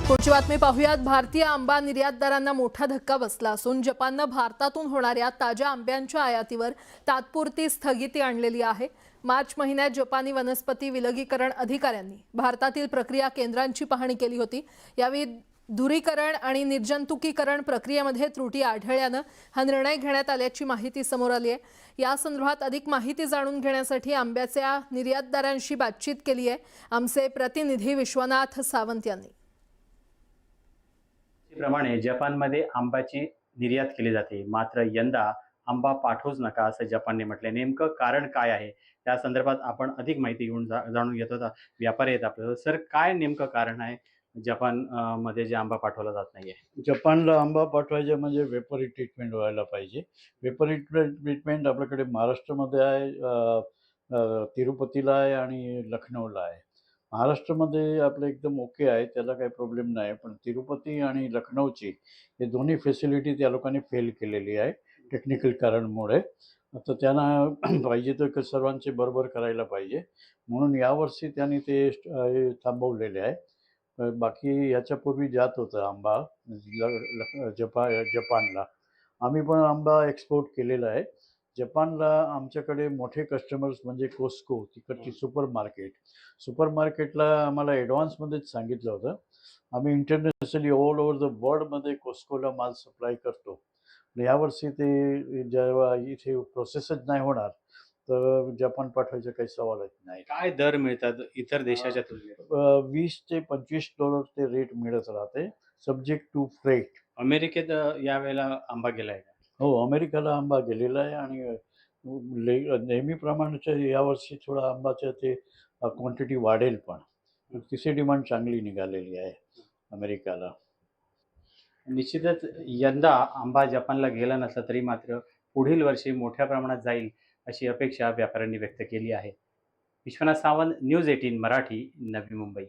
पुढची बातमी पाहूयात। भारतीय आंबा निर्यातदारांना मोठा धक्का बसला असून जपानने भारतातून होणाऱ्या ताज्या आंब्यांच्या आयातीवर तात्पुरती स्थगिती आणलेली आहे। मार्च महिन्यात जपानी वनस्पती विलगीकरण अधिकाऱ्यांनी भारतातील प्रक्रिया केंद्रांची पाहणी केली होती। यावेळी धुरीकरण आणि निर्जंतुकीकरण प्रक्रियेमध्ये त्रुटी आढळल्याने हा निर्णय घेण्यात आल्याची माहिती समोर आली आहे। या संदर्भात अधिक माहिती जाणून घेण्यासाठी आंब्याच्या निर्यातदारांशी बातचीत केली आहे आमचे प्रतिनिधी विश्वनाथ सावंत यांनी। प्रमाणे जपानमध्ये आंब्याची निर्यात केली जाते, मात्र यंदा आंबा पाठवूच नका असं जपानने म्हटले। नेमकं कारण काय आहे त्या संदर्भात आपण अधिक माहिती घेऊन जाणून घेत होता। व्यापारी आहेत आपल्याला। सर, काय नेमकं कारण आहे जपान मध्ये जे आंबा पाठवला जात नाहीये? जपानला आंबा पाठवायचे म्हणजे वेपरी ट्रीटमेंट व्हायला पाहिजे। वेपरी ट्रीटमेंट आपल्याकडे महाराष्ट्रामध्ये आहे, तिरुपतीला आहे आणि लखनौला आहे। महाराष्ट्रामध्ये आपलं एकदम ओके आहे, त्याला काही प्रॉब्लेम नाही। पण तिरुपती आणि लखनौची हे दोन्ही फॅसिलिटी त्या लोकांनी फेल केलेली आहे टेक्निकल कारणमुळे। आता त्यांना पाहिजे तर सर्वांचे बरोबर करायला पाहिजे, म्हणून यावर्षी त्यांनी ते थांबवलेले आहे। बाकी याच्यापूर्वी जात होतं आंबा जपानला। आम्ही पण आंबा एक्सपोर्ट केलेला आहे जपानला। आमच्याकडे मोठे कस्टमर्स म्हणजे कोस्को, तिकडची सुपर मार्केटला आम्हाला ॲडव्हान्समध्येच सांगितलं होतं। आम्ही इंटरनॅशनली ऑल ओव्हर द वर्ल्डमध्ये कोस्कोला माल सप्लाय करतो। यावर्षी ते जेव्हा इथे प्रोसेसच नाही होणार तर जपान पाठवायचा काही सवालच नाही। काय दर मिळतात इतर देशाच्या तुलनेत? 20 ते $25 ते रेट मिळत राहते, सब्जेक्ट टू फ्रेट। अमेरिकेत यावेळेला आंबा गेलाय का? हो, अमेरिकेला आंबा गेलेला आहे आणि नेहमीप्रमाणेच यावर्षी थोडा आंबाच्या ते क्वांटिटी वाढेल, पण तिची डिमांड चांगली निघालेली आहे अमेरिकेला। निश्चितच यंदा आंबा जपानला गेला नसला तरी मात्र पुढील वर्षी मोठ्या प्रमाणात जाईल अशी अपेक्षा व्यापाऱ्यांनी व्यक्त केली आहे। विश्वनाथ सावंत, न्यूज 18 मराठी, नवी मुंबई।